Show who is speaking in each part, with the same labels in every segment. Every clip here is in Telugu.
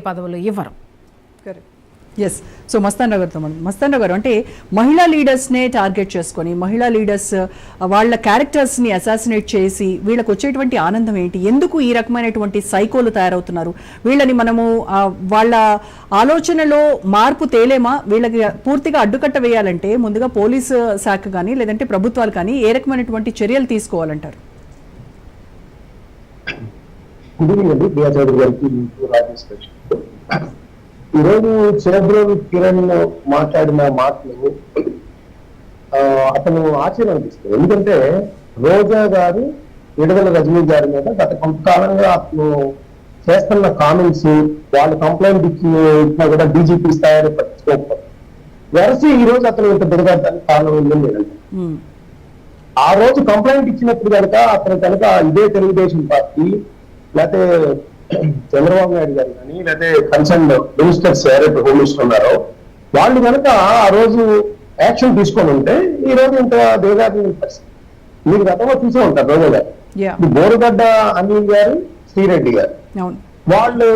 Speaker 1: పదవులు ఇవ్వరు.
Speaker 2: ఎస్. సో మస్తాన్ రావు గారు అంటే మహిళా లీడర్స్నే టార్గెట్ చేసుకొని మహిళా లీడర్స్ వాళ్ళ క్యారెక్టర్స్ని అసాసినేట్ చేసి వీళ్ళకి వచ్చేటువంటి ఆనందం ఏంటి? ఎందుకు ఈ రకమైనటువంటి సైకోలు తయారవుతున్నారు? వీళ్ళని మనము వాళ్ళ ఆలోచనలో మార్పు తేలేమా? వీళ్ళకి పూర్తిగా అడ్డుకట్ట వేయాలంటే ముందుగా పోలీసు శాఖ కానీ లేదంటే ప్రభుత్వాలు కానీ ఏ రకమైనటువంటి చర్యలు తీసుకోవాలంటారు?
Speaker 3: ఈరోజు చిరబ్రోలు కిరణ్ మాట్లాడిన మాటలు అతను ఆశ్చర్యం అనిపిస్తుంది. ఎందుకంటే రోజా గారు విడుదల రజనీ గారి మీద గత కొంతకాలంగా అతను చేస్తున్న కామెంట్స్, వాళ్ళు కంప్లైంట్ ఇచ్చినా కూడా డీజీపీ స్థాయిలో పట్టించుకోకపోతే వరసి ఈ రోజు అతను ఇంత దిగబడడానికి కారణం ఉందని నేను అంటాను. ఆ రోజు కంప్లైంట్ ఇచ్చినప్పుడు కనుక అతను కనుక ఇదే తెలుగుదేశం పార్టీ లేకపోతే చంద్రబాబు నాయుడు గారు కానీ లేకపోతే కన్సర్న్ మినిస్టర్స్ ఎవరైతే హోమ్ మినిస్టర్ ఉన్నారో వాళ్ళు కనుక ఆ రోజు యాక్షన్ తీసుకొని ఉంటే ఈ రోజు ఇంత దేవదారి పరిస్థితి మీరు గతంలో చూసే ఉంటారు. రోజా గారు, బోరుగడ్డ అనిల్ గారు, శ్రీరెడ్డి గారు, వాళ్ళు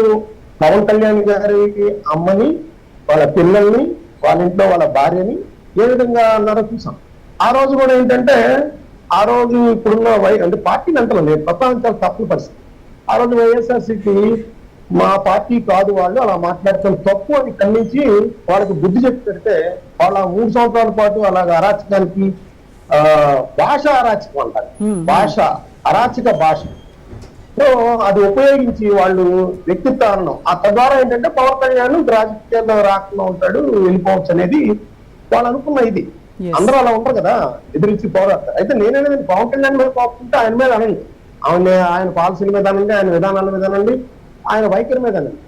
Speaker 3: పవన్ కళ్యాణ్ గారికి అమ్మని, వాళ్ళ పిల్లల్ని, వాళ్ళ ఇంట్లో వాళ్ళ భార్యని ఏ విధంగా అన్నారో చూసాం. ఆ రోజు కూడా ఏంటంటే ఆ రోజు ఇప్పుడున్న అంటే పార్టీని అంటారు నేను ప్రస్తావించాలి తప్పుడు పరిస్థితి. ఆ రోజు వైఎస్ఆర్సీపీ మా పార్టీ కాదు వాళ్ళు అలా మాట్లాడటం తప్పు అని ఖండించి వాళ్ళకి బుద్ధి చెప్పి పెడితే వాళ్ళ 3 సంవత్సరాల పాటు అలాగ అరాచకానికి భాష అరాచకం అంటారు, భాష అరాచక భాష. సో అది ఉపయోగించి వాళ్ళు వ్యక్తిత్వం ఆ తద్వారా ఏంటంటే పవన్ కళ్యాణ్ రాజకీయాల్లో రాకుండా ఉంటాడు, వెళ్ళిపోవచ్చు అనేది వాళ్ళు అనుకున్న ఇది. అందరూ అలా ఉంటారు కదా, ఎదిరించి పోరాడతారు. అయితే నేనేది పవన్ కళ్యాణ్ మీద పోతుంటే ఆయన మీద అనండి, ఆయన పాలసీల మీద అనండి, ఆయన విధానాల మీద అనండి, ఆయన వైఖరి మీద అనండి.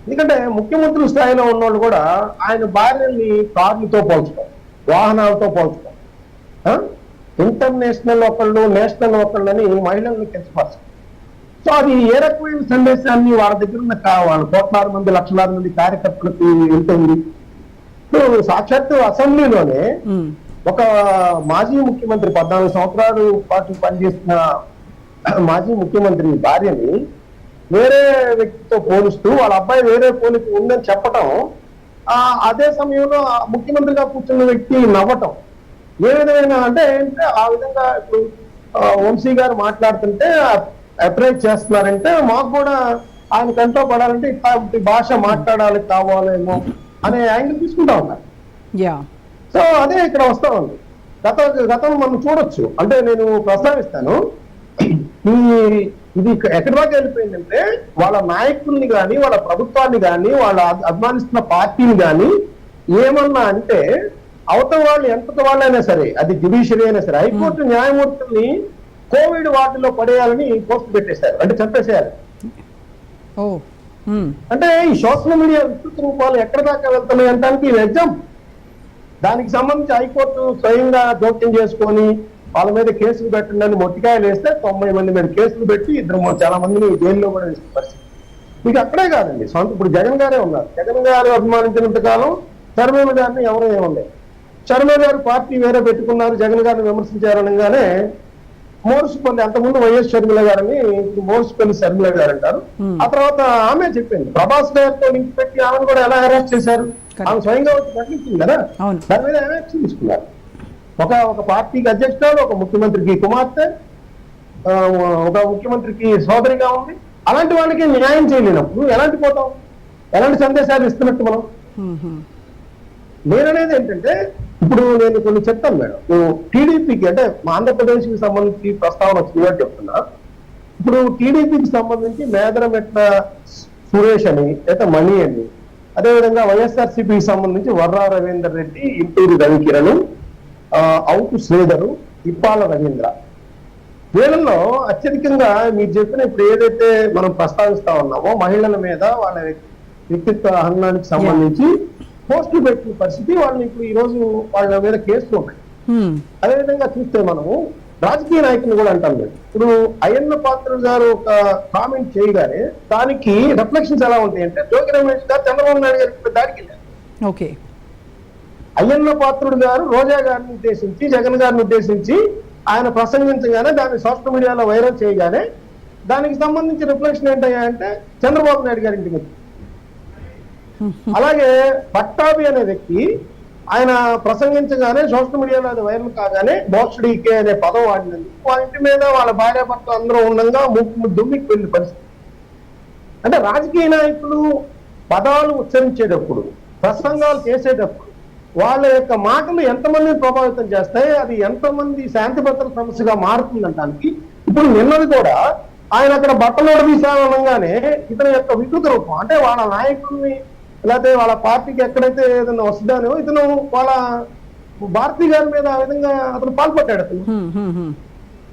Speaker 3: ఎందుకంటే ముఖ్యమంత్రి స్థాయిలో ఉన్నవాళ్ళు కూడా ఆయన భార్యల్ని కార్లతో పోల్చుతారు, వాహనాలతో పోల్చుతారు, ఇంటర్నేషనల్ ఒకళ్ళు నేషనల్ ఒకళ్ళు అని మహిళల్ని కించపరచారు. సో అది ఏ రకమైన సందేశాన్ని వాళ్ళ దగ్గర ఉన్న వాళ్ళ కోట్లాది మంది లక్షలాది మంది కార్యకర్తలకు వెళ్తుంది. సాక్షాత్తు అసెంబ్లీలోనే ఒక మాజీ ముఖ్యమంత్రి 14 సంవత్సరాలు పాటు పనిచేసిన మాజీ ముఖ్యమంత్రి భార్యని వేరే వ్యక్తితో పోలుస్తూ వాళ్ళ అబ్బాయి వేరే పోలిక ఉందని చెప్పటం, అదే సమయంలో ముఖ్యమంత్రిగా కూర్చున్న వ్యక్తి నవ్వటం ఏ విధమైన అంటే ఆ విధంగా ఇప్పుడు వంశీ గారు మాట్లాడుతుంటే అప్రైజ్ చేస్తున్నారంటే మాకు కూడా ఆయన కంటో పడాలంటే ఇట్లాంటి భాష మాట్లాడాలి కావాలేమో అనే యాంగిల్ తీసుకుంటా ఉన్నారు. సో అదే ఇక్కడ వస్తా ఉంది. గతం మనం చూడొచ్చు. అంటే నేను ప్రస్తావిస్తాను, ఇది ఎక్కడి దాకా వెళ్ళిపోయిందంటే వాళ్ళ నాయకుల్ని కానీ వాళ్ళ ప్రభుత్వాన్ని కానీ వాళ్ళ అభిమానిస్తున్న పార్టీని కానీ ఏమన్నా అంటే అవతల వాళ్ళు ఎంతటి వాళ్ళైనా సరే, అది జ్యుడిషియరీ అయినా సరే, హైకోర్టు న్యాయమూర్తుల్ని కోవిడ్ వార్డులో పడేయాలని పోస్ట్ పెట్టేశారు, అంటే చంపేసేయాలి. అంటే ఈ సోషల్ మీడియా విస్తృత రూపాలు ఎక్కడి దాకా వెళ్తున్నాయి అంటానికి ఇది ఎగ్జామ్. దానికి సంబంధించి హైకోర్టు స్వయంగా జోక్యం చేసుకొని వాళ్ళ మీద కేసులు పెట్టండి అని మొట్టికాయలు వేస్తే 90 మంది మీద కేసులు పెట్టి చాలా మందిని జైల్లో కూడా వేసిన పరిస్థితి. మీకు అక్కడే కాదండి, ఇప్పుడు జగన్ గారే ఉన్నారు. జగన్ గారు అభిమానించినంత కాలం శర్మిల గారిని ఎవరో ఏమలేదు. శర్మిల గారు పార్టీ వేరే పెట్టుకున్నారు, జగన్ గారిని విమర్శించారనగానే మోరుసుపల్లి, అంతకుముందు వైఎస్ షర్మిల గారని ఇప్పుడు మోరుసుపల్లి శర్మిల గారు అంటారు. ఆ తర్వాత ఆమె చెప్పింది ప్రభాస్ గారితో లింక్ పెట్టి ఆమెను కూడా ఎలా అరెస్ట్ చేశారు, ఆమె స్వయంగా వచ్చి ప్రకటించింది కదా, దాని మీద యాక్షన్ తీసుకున్నారు. ఒక పార్టీకి అధ్యక్షురాలు, ఒక ముఖ్యమంత్రికి కుమార్తె, ఒక ముఖ్యమంత్రికి సోదరిగా ఉంది. అలాంటి వాళ్ళకి న్యాయం చేయలేనప్పుడు ఎలాంటి పోతాం, ఎలాంటి సందేశాలు ఇస్తున్నట్టు మనం? నేననేది ఏంటంటే ఇప్పుడు నేను కొన్ని చెప్తాను మేడం. టీడీపీకి అంటే మా ఆంధ్రప్రదేశ్కి సంబంధించి ప్రస్తావన వచ్చిందని చెప్తున్నా. ఇప్పుడు టీడీపీకి సంబంధించి మేదరమెట్ల సురేష్ అని, లేదా మణి అని, అదేవిధంగా వైఎస్ఆర్సీపీకి సంబంధించి వర్రా రవీందర్ రెడ్డి, ఇంటూరి రవికిరణ్, అవుటు శ్రీధరు, ఇప్పాల రవీంద్ర, వీళ్ళల్లో అత్యధికంగా మీరు చెప్పిన ఇప్పుడు ఏదైతే మనం ప్రస్తావిస్తా ఉన్నామో మహిళల మీద వాళ్ళ వ్యక్తిత్వ హననానికి సంబంధించి పోస్టులు పెట్టిన పరిస్థితి, వాళ్ళని ఇప్పుడు ఈ రోజు వాళ్ళ మీద కేసులు ఉన్నాయి. అదేవిధంగా చూస్తే మనము రాజకీయ నాయకులు కూడా అంటాం లేదు. ఇప్పుడు అయ్యన్న పాత్ర గారు ఒక కామెంట్ చేయగానే దానికి రిఫ్లెక్షన్స్ ఎలా ఉంటాయి అంటే జోగి రమేష్ గారు చంద్రబాబు నాయుడు గారికి దాడికి వెళ్ళారు. అయ్యన్న పాత్రుడు గారు రోజా గారిని ఉద్దేశించి, జగన్ గారిని ఉద్దేశించి ఆయన ప్రసంగించగానే దాన్ని సోషల్ మీడియాలో వైరల్ చేయగానే దానికి సంబంధించి రిఫ్లెక్షన్ ఏంటంటే చంద్రబాబు నాయుడు గారి ఇంటికి అలాగే పట్టాభి అనే వ్యక్తి ఆయన ప్రసంగించగానే సోషల్ మీడియాలో అది వైరల్ కాగానే బోక్స్డీకే అనే పదం వాడినందుకు వాళ్ళ ఇంటి మీద వాళ్ళ భార్య భర్త అందరూ ఉండగా దుమ్మికి వెళ్ళిన పరిస్థితి. అంటే రాజకీయ నాయకులు పదాలు ఉచ్చరించేటప్పుడు, ప్రసంగాలు చేసేటప్పుడు వాళ్ళ యొక్క మాటలు ఎంతమందిని ప్రభావితం చేస్తాయి, అది ఎంతమంది శాంతి భద్రత సమస్యగా మారుతుందంటానికి ఇప్పుడు నిన్నది కూడా ఆయన అక్కడ బట్టలు తీసానగానే ఇతని యొక్క వికృత రూపం, అంటే వాళ్ళ నాయకుల్ని లేకపోతే వాళ్ళ పార్టీకి ఎక్కడైతే ఏదైనా వస్తుందానో ఇతను వాళ్ళ భారతీ గారి మీద ఆ విధంగా అతను పాల్పడ్డాడు. అతను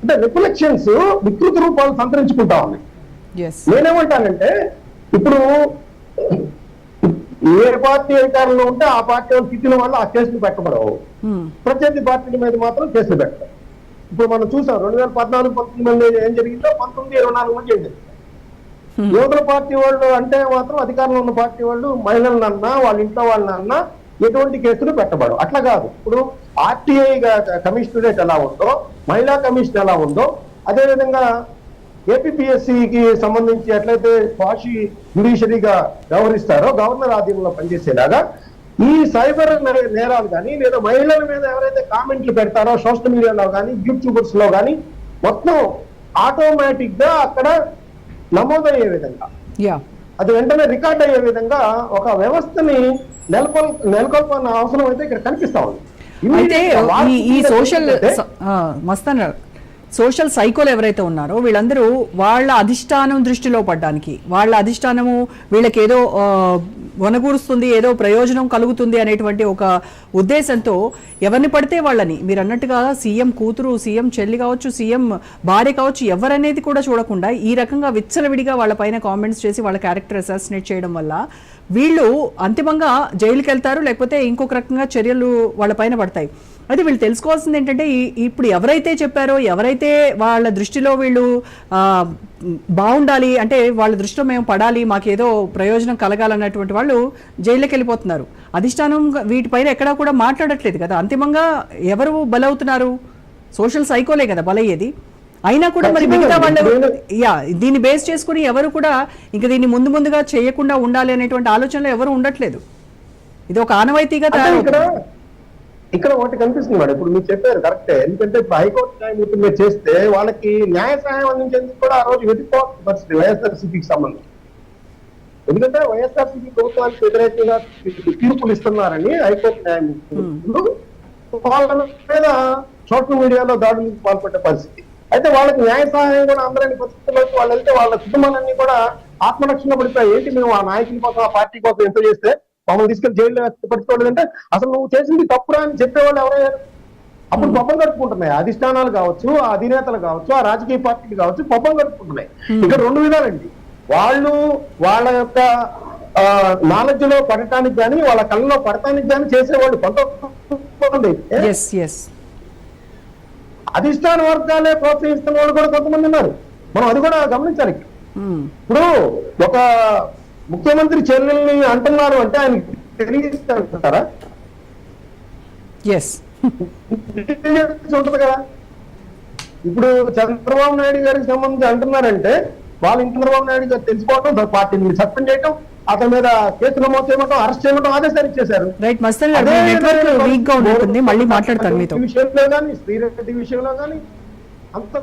Speaker 3: అంటే రిఫ్లెక్షన్స్ వికృత రూపాలు సంతరించుకుంటా ఉన్నాయి. నేనేమంటానంటే ఇప్పుడు ఏ పార్టీ అధికారంలో ఉంటే ఆ పార్టీ వాళ్ళు తిట్టిన వాళ్ళు ఆ కేసులు పెట్టబడవు, ప్రత్యర్థి పార్టీల మీద మాత్రం కేసులు పెట్టడం. ఇప్పుడు మనం చూసాం 2014-19 ఏం జరిగిందో 19-24 ఏం జరిగింది. యువతల పార్టీ వాళ్ళు అంటే మాత్రం అధికారంలో ఉన్న పార్టీ వాళ్ళు మహిళలన్నా వాళ్ళ ఇంట్లో వాళ్ళన్నా ఎటువంటి కేసులు పెట్టబడవు. అట్లా కాదు, ఇప్పుడు ఆర్టీఐ కమిషనరేట్ ఎలా ఉందో, మహిళా కమిషన్ ఎలా ఉందో, అదేవిధంగా ఏపీపీఎస్సికి సంబంధించి ఎట్లయితే పాషి జ్యుడిషియరీగా వ్యవహరిస్తారో గవర్నర్ ఆధీనంలో పనిచేసేలాగా ఈ సైబర్ నేరాలు కానీ లేదా మహిళల మీద ఎవరైతే కామెంట్లు పెడతారో సోషల్ మీడియాలో కానీ యూట్యూబర్స్ లో కానీ మొత్తం ఆటోమేటిక్ గా అక్కడ నమోదయ్యే విధంగా, అది వెంటనే రికార్డ్ అయ్యే విధంగా ఒక వ్యవస్థని నెలకొల్పన్న అవసరం అయితే ఇక్కడ కనిపిస్తా ఉంది.
Speaker 2: అయితే ఈ సోషల్ సైకోలు ఎవరైతే ఉన్నారో వీళ్ళందరూ వాళ్ళ అధిష్టానం దృష్టిలో పడ్డానికి, వాళ్ళ అధిష్టానము వీళ్ళకి ఏదో వనగూరుస్తుంది, ఏదో ప్రయోజనం కలుగుతుంది అనేటువంటి ఒక ఉద్దేశంతో ఎవరిని పడితే వాళ్ళని, మీరు అన్నట్టుగా సీఎం కూతురు, సీఎం చెల్లి కావచ్చు, సీఎం భార్య కావచ్చు, ఎవరనేది కూడా చూడకుండా ఈ రకంగా విచ్చలవిడిగా వాళ్ళ పైన కామెంట్స్ చేసి వాళ్ళ క్యారెక్టర్ అసాసినేట్ చేయడం వల్ల వీళ్ళు అంతిమంగా జైలుకి వెళ్తారు, లేకపోతే ఇంకొక రకంగా చర్యలు వాళ్ళ పైన పడతాయి. అయితే వీళ్ళు తెలుసుకోవాల్సింది ఏంటంటే ఇప్పుడు ఎవరైతే చెప్పారో, ఎవరైతే వాళ్ళ దృష్టిలో వీళ్ళు బాగుండాలి అంటే వాళ్ళ దృష్టిలో మేము పడాలి, మాకేదో ప్రయోజనం కలగాలన్నటువంటి వాళ్ళు జైల్లోకి వెళ్ళిపోతున్నారు. అధిష్టానం వీటిపైన ఎక్కడా కూడా మాట్లాడట్లేదు కదా. అంతిమంగా ఎవరు బలవుతున్నారు? సోషల్ సైకోలే కదా బలయ్యేది. అయినా కూడా మరి మిగతా వాళ్ళు దీన్ని బేస్ చేసుకుని ఎవరు కూడా ఇంకా దీన్ని ముందుగా చేయకుండా ఉండాలి అనేటువంటి ఆలోచనలో ఎవరు ఉండట్లేదు. ఇది ఒక ఆనవాయితీగా
Speaker 3: ఇక్కడ ఒకటి కనిపిస్తుంది మేడం. ఇప్పుడు మీరు చెప్పారు కరెక్టే, ఎందుకంటే ఇప్పుడు హైకోర్టు న్యాయమూర్తి మీరు చేస్తే వాళ్ళకి న్యాయ సహాయం అందించేందుకు కూడా ఆ రోజు వెతుక్కోవాల్సిన పరిస్థితి వైఎస్ఆర్సీపీకి సంబంధించి. ఎందుకంటే వైఎస్ఆర్సీపీ ప్రభుత్వానికి వ్యతిరేకంగా తీర్పులు ఇస్తున్నారని హైకోర్టు న్యాయమూర్తులు వాళ్ళ మీద సోషల్ మీడియాలో దాడులకు పాల్పడే పరిస్థితి. అయితే వాళ్ళకి న్యాయ సహాయం కూడా అందరని పరిస్థితుల్లోకి వాళ్ళు వెళ్తే వాళ్ళ కుటుంబాలన్నీ కూడా ఆత్మరక్షణ పడిపోయి, ఏంటి మేము ఆ నాయకుల కోసం ఆ పార్టీ కోసం ఎంత చేస్తే మమ్మల్ని తీసుకెళ్లి జైల్లో పట్టుకోలేదంటే అసలు నువ్వు చేసింది తప్పురా అని చెప్పేవాళ్ళు ఎవరయ్యారు? అప్పుడు పబ్బం కట్టుకుంటున్నాయి అధిష్టానాలు కావచ్చు, ఆ అధినేతలు కావచ్చు, ఆ రాజకీయ పార్టీలు కావచ్చు, పబ్బం కట్టుకుంటున్నాయి. ఇక్కడ రెండు విధాలండి, వాళ్ళు వాళ్ళ యొక్క నాలెడ్జ్ లో పడటానికి కానీ వాళ్ళ కళ్ళలో పడటానికి కానీ చేసేవాళ్ళు కొంతమంది, అధిష్టాన వర్గాలే ప్రోత్సహిస్తున్న వాళ్ళు కూడా కొంతమంది ఉన్నారు. మనం అది కూడా గమనించాలి. ఇప్పుడు ఒక ముఖ్యమంత్రి చెల్లెల్ని అంటున్నారు అంటే ఆయన తెలియజేస్తారా? ఉంటుంది కదా. ఇప్పుడు చంద్రబాబు నాయుడు గారికి సంబంధించి అంటున్నారంటే వాళ్ళ చంద్రబాబు నాయుడు గారు తెలుసుకోవడం, పార్టీని సస్పెండ్ చేయటం, అతని మీద కేసు నమోదు చేయడం, అరెస్ట్ చేయడం ఆదేశాలు ఇచ్చేశారు.
Speaker 2: విషయంలో కానీ శ్రీరెడ్డి విషయంలో కానీ అంత